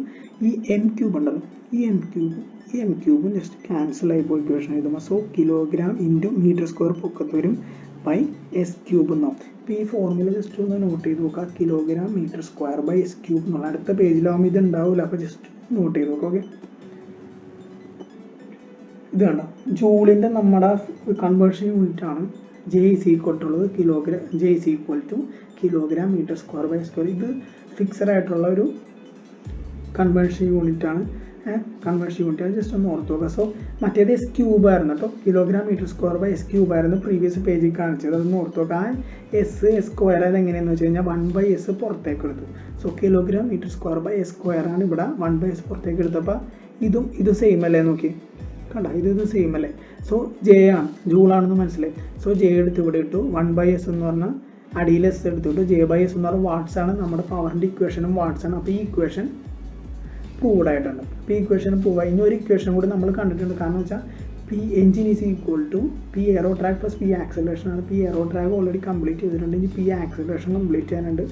ഈ M ക്യൂബ് ഉണ്ടല്ലോ, ഈ M ക്യൂബും ജസ്റ്റ് ക്യാൻസൽ ആയിപ്പോൾ ഇക്വേഷൻ എഴുതുമ്പോൾ. So kilogram into metre square പൊക്കത്ത് വരും ബൈ S ക്യൂബ് എന്നാവും. ഇപ്പോൾ ഈ ഫോർമുല ജസ്റ്റ് ഒന്ന് നോട്ട് ചെയ്ത് നോക്കുക. Kilogram metre square by S cube എന്നുള്ള അടുത്ത പേജിലാവുമ്പോൾ ഇത് ഉണ്ടാവില്ല. അപ്പോൾ ജസ്റ്റ് നോട്ട് ചെയ്ത് നോക്കുക. ഓക്കെ, ഇത് കണ്ടോ, ജൂളിൻ്റെ നമ്മുടെ കൺവേർഷൻ യൂണിറ്റ് ആണ്. J is equal to kilogram metre square by square. ഇത് ഫിക്സഡ് ആയിട്ടുള്ള ഒരു കൺവേർഷൻ യൂണിറ്റ് ആണ്. ജസ്റ്റ് ഒന്ന് ഓർത്ത് നോക്കുക. സോ മറ്റേത് S ക്യൂബ് ആയിരുന്നു കേട്ടോ, kilogram metre square by S cube ആയിരുന്നു പ്രീവിയസ് പേജിൽ കാണിച്ചത്. അതൊന്ന് ഓർത്ത് നോക്കുക. ആ S സ്ക്വയർ ആയത് എങ്ങനെയാണെന്ന് വെച്ച് കഴിഞ്ഞാൽ 1/S പുറത്തേക്ക് എടുത്തു. So kilogram metre square by S square ആണ് ഇവിടെ 1/S പുറത്തേക്ക് എടുത്തപ്പോൾ ഇത് സെയിം അല്ലേ നോക്കി കണ്ട, ഇത് സെയിം അല്ലേ. സോ J ആണ്, ജൂളാണെന്ന് മനസ്സിലായി. സോ J എടുത്ത് ഇവിടെ ഇട്ടു. 1/S എന്ന് പറഞ്ഞാൽ അടിയിൽ S എടുത്തിട്ടു. J/S എന്ന് പറഞ്ഞാൽ വാട്ട്സ് ആണ്. നമ്മുടെ പവറിൻ്റെ ഇക്വേഷനും വാട്ട്സ് ആണ്. അപ്പോൾ ഈ ഇക്വേഷൻ പ്രൂവ്ഡ് ആയിട്ടുണ്ട്. അപ്പോൾ ഈ ഇക്വേഷൻ പ്രൂവ്. ഇനി ഒരു ഇക്വേഷൻ കൂടി നമ്മൾ കണ്ടിട്ടുണ്ട്. കാരണം വെച്ചാൽ P engine is equal to P aero track plus P acceleration ആണ്. P aero track already complete ചെയ്തിട്ടുണ്ട്. ഇനി P ആക്സിലറേഷൻ കംപ്ലീറ്റ് ചെയ്യാനുണ്ട്.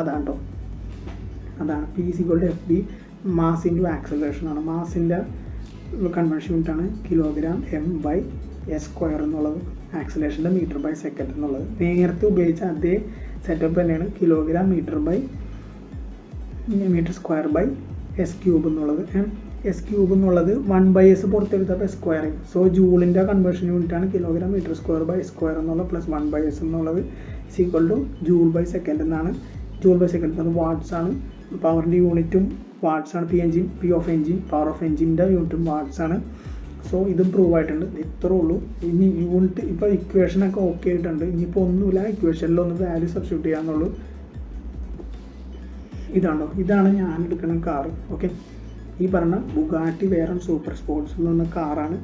അതാണ് P is equal to FB mass into acceleration ആണ്. മാസിൻ്റെ കൺവേർഷൻ യൂണിറ്റ് ആണ് കിലോഗ്രാം M/S സ്ക്വയർ എന്നുള്ളത്. ആക്സിലേഷൻ്റെ മീറ്റർ ബൈ സെക്കൻഡ് എന്നുള്ളത് നേരത്തെ ഉപയോഗിച്ച അതേ സെറ്റപ്പ് തന്നെയാണ്. Kilogram metre square by S cube എന്നുള്ളത്. S ക്യൂബ് എന്നുള്ളത് 1/S പുറത്തെടുത്തപ്പോൾ സ്ക്വയർ. സോ ജൂളിൻ്റെ കൺവേർഷൻ യൂണിറ്റ് ആണ് kilogram metre square by square എന്നുള്ളത് പ്ലസ് 1/S എന്നുള്ളത്. Is equal to joule by second എന്നാണ്. ജൂൾ ബൈ സെക്കൻഡ് എന്ന് വാട്ട്സ് ആണ്. പവറിൻ്റെ യൂണിറ്റും വാട്ട്സ് ആണ്. P of engine power of എൻജിൻ്റെ യൂണിറ്റും വാട്ട്സ് ആണ്. സോ ഇതും പ്രൂവ് ആയിട്ടുണ്ട്. ഇത്രേ ഉള്ളൂ. ഇനി യൂണിറ്റ് ഇപ്പോൾ ഇക്വേഷനൊക്കെ ഓക്കെ ആയിട്ടുണ്ട്. ഇനിയിപ്പോൾ ഒന്നുമില്ല, ഇക്വേഷനിലൊന്ന് വാല്യൂ സബ്സ്റ്റിറ്റ്യൂട്ട് ചെയ്യാന്നുള്ളൂ. ഇതാണ് ഞാൻ എടുക്കുന്ന കാറ്. ഓക്കെ, ഈ പറഞ്ഞ ബുഗാട്ടി വേറൺ സൂപ്പർ സ്പോർട്സ് എന്ന് പറഞ്ഞ കാറാണ്.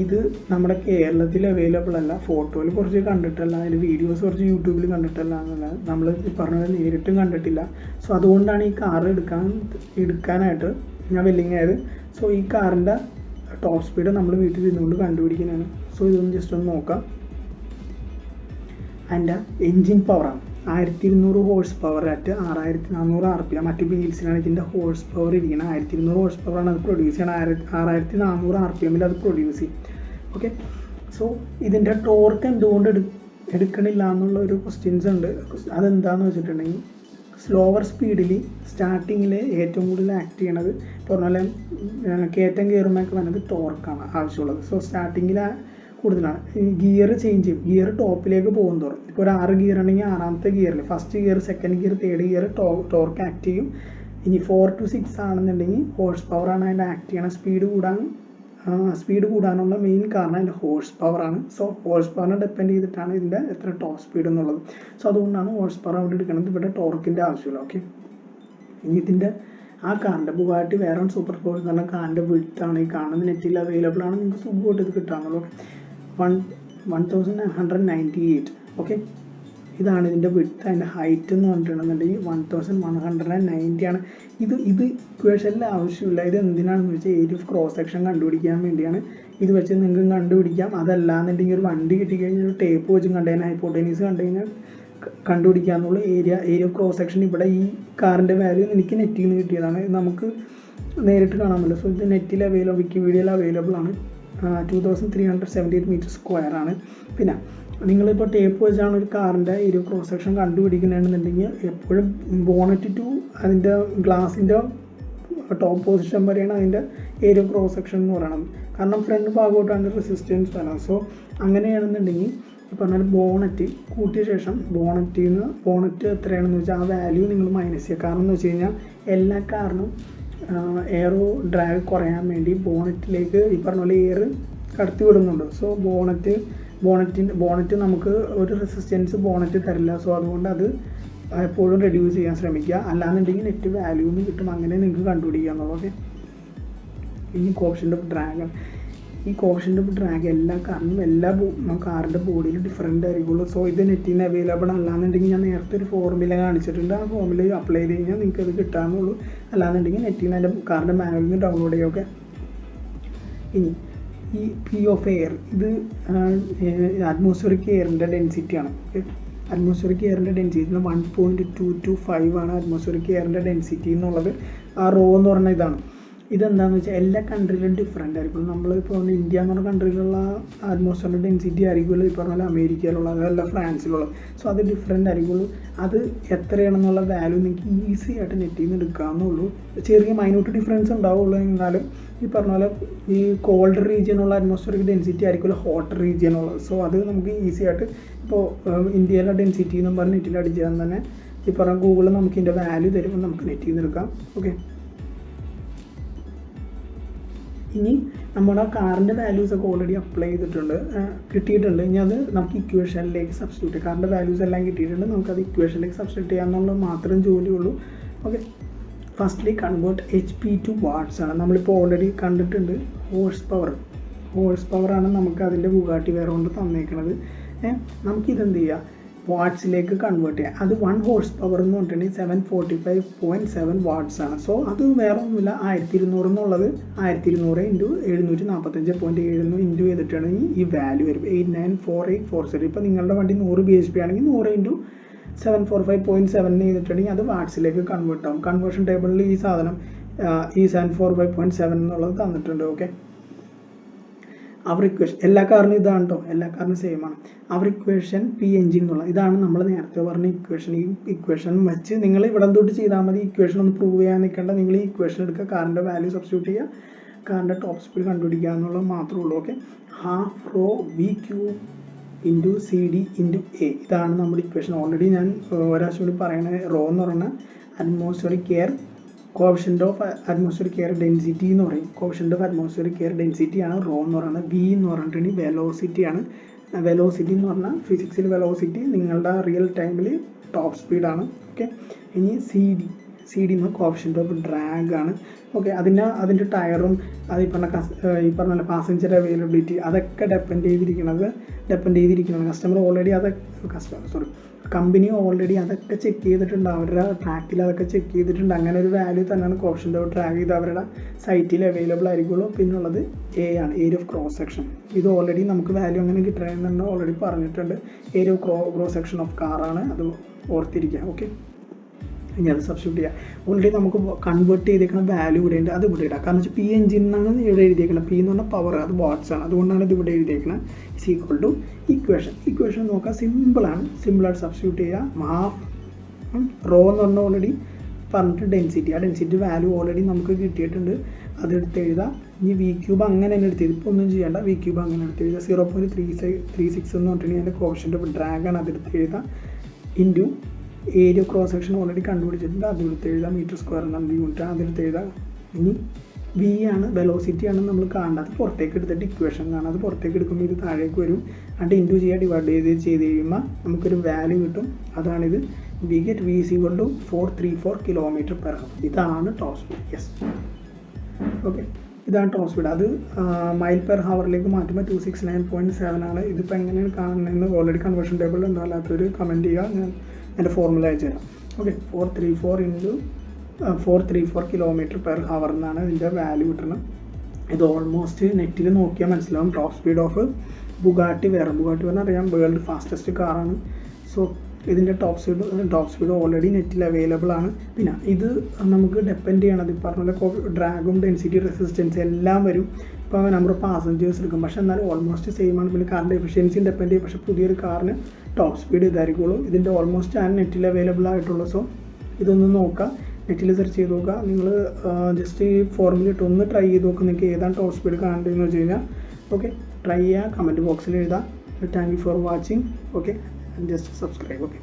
ഇത് നമ്മുടെ കേരളത്തിൽ അവൈലബിൾ അല്ല. ഫോട്ടോയിൽ കുറച്ച് കണ്ടിട്ടല്ല, അതിൻ്റെ വീഡിയോസ് കുറച്ച് യൂട്യൂബിൽ കണ്ടിട്ടല്ല എന്നല്ല, നമ്മൾ പറഞ്ഞത് നേരിട്ടും കണ്ടിട്ടില്ല. സോ അതുകൊണ്ടാണ് ഈ കാർ എടുക്കാനായിട്ട് ഞാൻ വെല്ലിങ് ആയത്. സോ ഈ കാറിൻ്റെ ടോപ്പ് സ്പീഡ് നമ്മൾ വീട്ടിൽ ഇരുന്നുകൊണ്ട് കണ്ടുപിടിക്കുന്നതാണ്. സോ ഇതൊന്ന് ജസ്റ്റ് ഒന്ന് നോക്കാം. അതിൻ്റെ എൻജിൻ പവറാണ് 1200 ഹോഴ്സ് പവർ അറ്റ് 6400 RPM. മറ്റു വീൽസിലാണ് ഇതിൻ്റെ ഹോഴ്സ് പവർ ഇരിക്കുന്നത്. 1200 ഹോഴ്സ് പവറാണ് അത് പ്രൊഡ്യൂസ് ചെയ്യണം. 6400 RPM അത് പ്രൊഡ്യൂസ് ചെയ്യും. ഓക്കെ, സോ ഇതിൻ്റെ ടോർക്ക് എന്തുകൊണ്ട് എടുക്കണില്ല എന്നുള്ള ഒരു ക്വസ്റ്റ്യൻസ് ഉണ്ട്. അതെന്താണെന്ന് വെച്ചിട്ടുണ്ടെങ്കിൽ സ്ലോവർ സ്പീഡിൽ സ്റ്റാർട്ടിങ്ങിൽ ഏറ്റവും കൂടുതൽ ആക്ട് ചെയ്യണത് പറഞ്ഞ പോലെ കയറ്റം കയറുമ്പോഴൊക്കെ വരുന്നത് ടോർക്കാണ് ആവശ്യമുള്ളത്. സോ സ്റ്റാർട്ടിങ്ങിൽ കൂടുതലാണ്. ഗിയർ ചേഞ്ച് ചെയ്യും. ഗിയർ ടോപ്പിലേക്ക് പോകും തോറും ഇപ്പോൾ ഒരു 6 ഗിയർ ആണെങ്കിൽ 6ാമത്തെ ഗിയറിൽ first gear, second gear, third gear torque act ചെയ്യും. ഇനി 4 to 6 ആണെന്നുണ്ടെങ്കിൽ ഹോഴ്സ് പവറാണ് അതിൻ്റെ ആക്ട് ചെയ്യണം. സ്പീഡ് കൂടാനുള്ള മെയിൻ കാരണം അതിൻ്റെ ഹോഴ്സ് പവറാണ്. സോ ഹോഴ്സ് പവറിനെ ഡിപ്പെൻഡ് ചെയ്തിട്ടാണ് ഇതിൻ്റെ എത്ര ടോപ്പ് സ്പീഡ് എന്നുള്ളത്. സോ അതുകൊണ്ടാണ് ഹോഴ്സ് പവർ അവിടെ എടുക്കുന്നത്. ഇവിടെ ടോർക്കിൻ്റെ ആവശ്യമില്ല. ഓക്കെ, ഇനി ഇതിൻ്റെ ആ കാറിൻ്റെ ബുഗാട്ടി വേറൺ സൂപ്പർ സ്പോർട്സ് എന്ന് പറഞ്ഞാൽ കാറിൻ്റെ വിഡ്ത്താണ് ഈ കാണുന്നത്. നെറ്റിൽ അവൈലബിൾ ആണ്. നിങ്ങൾക്ക് സുഖമായിട്ട് ഇത് കിട്ടാമെന്നുള്ളൂ. 1198. ഓക്കെ, ഇതാണ് ഇതിൻ്റെ വിഡ്ത്ത്. അതിൻ്റെ ഹൈറ്റ് എന്ന് പറഞ്ഞിട്ടുണ്ടെന്നുണ്ടെങ്കിൽ 1190 ആണ്. ഇത് ഇക്വേഷനിൽ ആവശ്യമില്ല. ഇത് എന്തിനാണെന്ന് വെച്ചാൽ ഏരിയ ഓഫ് ക്രോസ് സെക്ഷൻ കണ്ടുപിടിക്കാൻ വേണ്ടിയാണ്. ഇത് വെച്ച് നിങ്ങൾക്ക് കണ്ടുപിടിക്കാം. അതല്ലാന്നുണ്ടെങ്കിൽ ഒരു വണ്ടി കിട്ടിക്കഴിഞ്ഞാൽ ഒരു ടേപ്പ് വെച്ചും കണ്ടുകഴിഞ്ഞാൽ ഹൈപ്പോട്ടനീസ് കണ്ടു കഴിഞ്ഞാൽ കണ്ടുപിടിക്കാമെന്നുള്ള ഏരിയ ഓഫ് ക്രോസ് സെക്ഷൻ ഇവിടെ ഈ കാറിൻ്റെ വാല്യൂ എനിക്ക് നെറ്റിൽ നിന്ന് കിട്ടിയതാണ്. നമുക്ക് നേരിട്ട് കാണാൻ പറ്റില്ല. സോ ഇത് നെറ്റിൽ വിക്കിപീഡിയയിൽ അവൈലബിൾ ആണ്. 2378 മീറ്റർ സ്ക്വയർ ആണ്. പിന്നെ നിങ്ങളിപ്പോൾ ടേപ്പ് വെച്ചാണ് ഒരു കാറിൻ്റെ ഏരിയ ഓഫ് ക്രോസ് സെക്ഷൻ കണ്ടുപിടിക്കുന്നതെന്നുണ്ടെങ്കിൽ എപ്പോഴും ബോണറ്റ് ടു അതിൻ്റെ ഗ്ലാസിൻ്റെ ടോപ്പ് പൊസിഷൻ വരെയാണ് അതിൻ്റെ ഏരിയ ഓഫ് ക്രോസ് സെക്ഷൻ എന്ന് പറയുന്നത്. കാരണം ഫ്രണ്ട് ഭാഗത്തോട്ടാണ് റെസിസ്റ്റൻസ് വേണം. സോ അങ്ങനെയാണെന്നുണ്ടെങ്കിൽ ഈ പറഞ്ഞാൽ ബോണറ്റ് കൂട്ടിയ ശേഷം ബോണറ്റ് എത്രയാണെന്ന് വെച്ചാൽ ആ വാല്യൂ നിങ്ങൾ മൈനസ് ചെയ്യുക. കാരണം എന്ന് വെച്ച് കഴിഞ്ഞാൽ എല്ലാ കാറിനും എയറോ ഡ്രാഗ് കുറയാൻ വേണ്ടി ബോണറ്റിലേക്ക് ഈ പറഞ്ഞ പോലെ എയർ കടത്തി വിടുന്നുണ്ട്. സോ ബോണറ്റ് നമുക്ക് ഒരു റെസിസ്റ്റൻസ് ബോണറ്റ് തരില്ല. സോ അതുകൊണ്ട് അത് എപ്പോഴും റെഡ്യൂസ് ചെയ്യാൻ ശ്രമിക്കുക. അല്ലാന്നുണ്ടെങ്കിൽ നെറ്റ് വാല്യൂന്ന് കിട്ടും. അങ്ങനെ നിങ്ങൾക്ക് കണ്ടുപിടിക്കുക എന്നുള്ളത്. ഇനി കോഷ്യൻ്റ് ഓഫ് ഡ്രാഗ്. ഈ കോഷ്യൻ്റ് ഓഫ് ഡ്രാഗ് എല്ലാ കാറിൻ്റെ ബോഡിയിൽ ഡിഫറെൻ്റ് ആയിരിക്കുള്ളൂ. സോ ഇത് നെറ്റിൽ നിന്ന് അവൈലബിൾ അല്ലാന്നുണ്ടെങ്കിൽ ഞാൻ നേരത്തെ ഒരു ഫോർമുല കാണിച്ചിട്ടുണ്ട്. ആ ഫോർമുല അപ്ലൈ ചെയ്ത് കഴിഞ്ഞാൽ നിങ്ങൾക്ക് അത് കിട്ടാമെന്നുള്ളൂ. അല്ലാന്നുണ്ടെങ്കിൽ നെറ്റിൽ നിന്ന് അതിൻ്റെ കാറിൻ്റെ മാനുവലിൽ നിന്ന് ഡൗൺലോഡ് ചെയ്യുക. ഇനി ഈ പി ഓഫ് എയർ ഇത് അറ്റ്മോസ്ഫിയറിക് എയറിൻ്റെ ഡെൻസിറ്റിയാണ്. അറ്റ്മോസ്ഫിയറിക് എയറിൻ്റെ ഡെൻസിറ്റി 1.225 ആണ് അറ്റ്മോസ്ഫിയറിക് എയറിൻ്റെ ഡെൻസിറ്റി എന്നുള്ളത്. ആ റോ എന്ന് പറഞ്ഞാൽ ഇതാണ്. ഇതെന്താണെന്ന് വെച്ചാൽ എല്ലാ കൺട്രിയിലും ഡിഫറെൻ്റ് ആയിരിക്കും. നമ്മളിപ്പോൾ ഇന്ത്യ എന്ന് പറഞ്ഞ കൺട്രിയിലുള്ള അറ്റ്മോസ്ഫിയറിൻ്റെ ഡെൻസിറ്റി ആയിരിക്കുമല്ലോ ഈ പറഞ്ഞ പോലെ അമേരിക്കയിലുള്ള അതല്ല ഫ്രാൻസിലുള്ള. സോ അത് ഡിഫറെൻ്റ് ആയിരിക്കുള്ളൂ. അത് എത്രയാണെന്നുള്ള വാല്യൂ നിങ്ങൾക്ക് ഈസി ആയിട്ട് നെറ്റിൽ നിന്ന് എടുക്കാമെന്നുള്ളൂ. ചെറിയ മൈന്യൂട്ട് ഡിഫറൻസ് ഉണ്ടാവുള്ളൂ. എന്നാലും ഈ പറഞ്ഞ പോലെ ഈ കോൾഡ് റീജിയനുള്ള അറ്റ്മോസ്ഫിയറിക് ഡെൻസിറ്റി ആയിരിക്കുമല്ലോ ഹോട്ട് റീജിയനുള്ളത്. സോ അത് നമുക്ക് ഈസി ആയിട്ട് ഇപ്പോൾ ഇന്ത്യയിലെ ഡെൻസിറ്റി എന്ന് പറഞ്ഞ് നെറ്റിൽ അടിച്ചാൽ തന്നെ ഈ പറഞ്ഞ ഗൂഗിളിൽ നമുക്ക് ഇതിൻ്റെ വാല്യൂ തരുമ്പോൾ നമുക്ക് നെറ്റിൽ നിന്ന് എടുക്കാം. ഓക്കെ, ഇനി നമ്മുടെ കാറിൻ്റെ വാല്യൂസ് ഒക്കെ ഓൾറെഡി അപ്ലൈ ചെയ്തിട്ടുണ്ട്, കിട്ടിയിട്ടുണ്ട്. ഇനി അത് നമുക്ക് ഇക്വേഷനിലേക്ക് സബ്സ്റ്റിറ്റ്യൂട്ട് ചെയ്യാം. കാറിൻ്റെ വാല്യൂസ് എല്ലാം കിട്ടിയിട്ടുണ്ട്. നമുക്കത് ഇക്വേഷനിലേക്ക് സബ്സ്റ്റിറ്റ്യൂട്ട് ചെയ്യാമെന്നുള്ളത് മാത്രം ജോലിയുള്ളൂ. Okay, firstly convert HP to watts ആണ്. നമ്മളിപ്പോൾ ഓൾറെഡി കണ്ടിട്ടുണ്ട്. ഹോഴ്സ് പവറാണ് നമുക്ക് അതിൻ്റെ ബുഗാട്ടി വേറെ കൊണ്ട് തന്നേക്കുന്നത്. നമുക്കിതെന്ത് ചെയ്യുക, വാട്ട്സിലേക്ക് കൺവേർട്ട് ചെയ്യാം. അത് 1 ഹോഴ്സ് പവർ എന്ന് പറഞ്ഞിട്ടുണ്ടെങ്കിൽ 745.7 വാട്ട്സ് ആണ്. സോ അത് വേറെ ഒന്നുമില്ല, 1200 എന്നുള്ളത് 1200 ഇൻറ്റു 745.7 ഇൻറ്റു ചെയ്തിട്ടാണെങ്കിൽ ഈ വാല്യൂ വരും 894840. ഇപ്പോൾ നിങ്ങളുടെ വണ്ടി 100 bhp ആണെങ്കിൽ 100 ഇൻറ്റു 745.7 ചെയ്തിട്ടുണ്ടെങ്കിൽ അത് വാട്ട്സിലേക്ക് കൺവേർട്ട് ആവും. കൺവേർഷൻ ടേബിളിൽ ഈ സാധനം ഈ 745.7 എന്നുള്ളത് തന്നിട്ടുണ്ട്. ഓക്കെ, അവർ ഇക്വേഷൻ എല്ലാ കാറിനും ഇതാണ് കേട്ടോ, എല്ലാ കാറിനും സെയിം ആണ്. അവർ ഇക്വേഷൻ പി എൻജിൻ എന്നുള്ള ഇതാണ് നമ്മൾ നേരത്തെ പറഞ്ഞ ഇക്വേഷൻ. ഈ ഇക്വേഷൻ വെച്ച് നിങ്ങൾ ഇവിടെ തൊട്ട് ചെയ്താൽ മതി. ഇക്വേഷൻ ഒന്ന് പ്രൂവ് ചെയ്യാൻ നിൽക്കേണ്ട. നിങ്ങൾ ഈ ഇക്വേഷൻ എടുക്കുക, കാറിൻ്റെ വാല്യൂ സബ്സ്റ്റിറ്റ്യൂട്ട് ചെയ്യുക, കാറിൻ്റെ ടോപ്പ് സ്പീഡ് കണ്ടുപിടിക്കുക എന്നുള്ളത് മാത്രമേ ഉള്ളൂ. Okay, half rho V Q into C D into A. ഇതാണ് നമ്മുടെ ഇക്വേഷൻ. ഓൾറെഡി ഞാൻ ഒരാഴ്ച കൂടി പറയുന്നത് റോ എന്ന് പറഞ്ഞാൽ atmospheric air coefficient of atmospheric air density എന്ന് പറയും. Coefficient of atmospheric air density ആണ് റോ എന്ന് പറയുന്നത്. വി എന്ന് പറഞ്ഞിട്ടുണ്ടെങ്കിൽ വെലോസിറ്റി ആണ്. വെലോസിറ്റി എന്ന് പറഞ്ഞാൽ ഫിസിക്സിൽ വെലോസിറ്റി നിങ്ങളുടെ റിയൽ ടൈമിൽ ടോപ്പ് സ്പീഡാണ്. ഓക്കെ, ഇനി സി ഡി എന്ന് കോഫിഷ്യന്റ് ഓഫ് ഡ്രാഗ് ആണ്. ഓക്കെ, അതിൻ്റെ ടയറും അത് ഈ പറഞ്ഞ പാസഞ്ചർ അവൈലബിലിറ്റി അതൊക്കെ ഡിപ്പെൻഡ് ചെയ്തിരിക്കുന്നത് കസ്റ്റമർ ഓൾറെഡി കമ്പനി ഓൾറെഡി അതൊക്കെ ചെക്ക് ചെയ്തിട്ടുണ്ട്. അവരുടെ ട്രാക്കിൽ അതൊക്കെ ചെക്ക് ചെയ്തിട്ടുണ്ട്. അങ്ങനെ ഒരു വാല്യൂ തന്നെയാണ് കോഫിഷ്യന്റ് ഓഫ് ഡ്രാഗ്. ഇത് അവരുടെ സൈറ്റിൽ അവൈലബിൾ ആയിരിക്കുള്ളൂ. പിന്നുള്ളത് എ ആണ്, ഏരിയ ഓഫ് ക്രോസ് സെക്ഷൻ. ഇത് ഓൾറെഡി നമുക്ക് വാല്യൂ അങ്ങനെ കിട്ടണമെന്ന് ഓൾറെഡി പറഞ്ഞിട്ടുണ്ട്. Area of cross section of കാറാണ്, അത് ഓർത്തിരിക്കുക. ഓക്കെ, ഇനി അത് സബ്സ്റ്റിറ്റ്യൂട്ട് ചെയ്യുക. ഓൾറെഡി നമുക്ക് കൺവേർട്ട് ചെയ്തേക്കുന്ന വാല്യൂ ഇവിടെ ഉണ്ട്, അത് ഇവിടെ ഇടാം. കാരണം വെച്ചാൽ പി എൻജിൻ എന്നാണ് ഇവിടെ എഴുതിയേക്കുന്നത്. പി എന്ന് പറഞ്ഞാൽ പവർ, അത് വാട്ട്സ് ആണ്. അതുകൊണ്ടാണ് ഇത് ഇവിടെ എഴുതിയേക്കുന്നത്. ഇസ് ഈക്വൽ ടു ഇക്വേഷൻ നോക്കാം, സിമ്പിളായിട്ട് സബ്സ്റ്റിറ്റ്യൂട്ട് ചെയ്യുക. റോ എന്ന് പറഞ്ഞാൽ ഓൾറെഡി പറഞ്ഞിട്ട് ഡെൻസിറ്റി, ആ ഡെൻസിറ്റി വാല്യൂ ഓൾറെഡി നമുക്ക് കിട്ടിയിട്ടുണ്ട്, അതെടുത്ത് എഴുതാം. ഇനി വി ക്യൂബ് അങ്ങനെ തന്നെ എടുത്ത് ഇപ്പോൾ ഒന്നും ചെയ്യേണ്ട, വി ക്യൂബ് അങ്ങനെ എടുത്ത് എഴുതുക. 0.36 എന്ന് പറഞ്ഞിട്ടുണ്ടെങ്കിൽ അതിൻ്റെ കോഫിഷ്യന്റ് ഓഫ് ഡ്രാഗാണ്, അതെടുത്ത് എഴുതാം. Into area cross section already കണ്ടുപിടിച്ചിട്ടുണ്ട്, അതെടുത്ത് എഴുതാം. മീറ്റർ സ്ക്വയർ എന്നാണ് യൂണിറ്റ്, അതെടുത്ത് എഴുതാം. ഇനി വി ആണ്, വെലോസിറ്റി ആണ് നമ്മൾ കാണേണ്ടത്. അത് പുറത്തേക്ക് എടുത്തിട്ട് ഇക്വേഷൻ കാണാം. അത് പുറത്തേക്ക് എടുക്കുമ്പോൾ ഇത് താഴേക്ക് വരും. എന്നിട്ട് ഇൻറ്റു ചെയ്യുക, ഡിവൈഡ് ചെയ്ത് കഴിയുമ്പോൾ നമുക്കൊരു വാല്യൂ കിട്ടും. അതാണിത്. We get V is equal to 434 km/h. ഇതാണ് ടോപ്പ് സ്പീഡ്. യെസ്, ഓക്കെ, ഇതാണ് ടോപ്പ് സ്പീഡ്. അത് മൈൽ പെർ ഹവറിലേക്ക് മാറ്റുമ്പോൾ 269.7 ആണ്. ഇതിപ്പോൾ എങ്ങനെയാണ് കാണുന്നതെന്ന് ഓൾറെഡി കൺവേർഷൻ ടേബിളിൽ ഉണ്ടോ, അല്ലാത്തൊരു കമൻറ്റ് ചെയ്യുക, ഞാൻ എൻ്റെ ഫോർമുല അയച്ചു തരാം. ഓക്കെ, 434 km/h എന്നാണ് ഇതിൻ്റെ വാല്യൂ കിട്ടണം. ഇത് ഓൾമോസ്റ്റ് നെറ്റിൽ നോക്കിയാൽ മനസ്സിലാവും. ടോപ്പ് സ്പീഡ് ഓഫ് ബുഗാട്ടി പറഞ്ഞാൽ അറിയാം, വേൾഡ് ഫാസ്റ്റസ്റ്റ് കാറാണ്. സോ ഇതിൻ്റെ ടോപ്പ് സ്പീഡ് ഓൾറെഡി നെറ്റിൽ അവൈലബിൾ ആണ്. പിന്നെ ഇത് നമുക്ക് ഡിപ്പെൻഡ് ചെയ്യണത് ഈ പറഞ്ഞ പോലെ ഡ്രാഗും ഡെൻസിറ്റി റെസിസ്റ്റൻസ് എല്ലാം വരും. ഇപ്പോൾ നമ്പർ ഓഫ് പാസഞ്ചേഴ്സ് എടുക്കും, പക്ഷേ എന്നാലും ഓൾമോസ്റ്റ് സെയിം ആണ്. പിന്നെ കാറിൻ്റെ എഫിഷ്യൻസിയും ഡിപ്പെൻഡ് ചെയ്യും. പക്ഷേ പുതിയൊരു കാറിന് ടോപ്പ് സ്പീഡ് ഇതായിരിക്കുള്ളൂ. ഇതിൻ്റെ ഓൾമോസ്റ്റ് ആണ് നെറ്റിൽ അവൈലബിൾ ആയിട്ടുള്ളൂ. സോ ഇതൊന്ന് നോക്കുക, നെറ്റിൽ സെർച്ച് ചെയ്ത് നോക്കുക. നിങ്ങൾ ജസ്റ്റ് ഈ ഫോർമുല ഇട്ട് ഒന്ന് ട്രൈ ചെയ്ത് നോക്കുക, നിങ്ങൾക്ക് ഏതാണ് ടോപ്പ് സ്പീഡ് കാണേണ്ടതെന്ന് വെച്ച് കഴിഞ്ഞാൽ. ഓക്കെ, ട്രൈ ചെയ്യുക, കമൻറ്റ് ബോക്സിൽ എഴുതാം. Thank you for watching. Okay, just subscribe. Okay.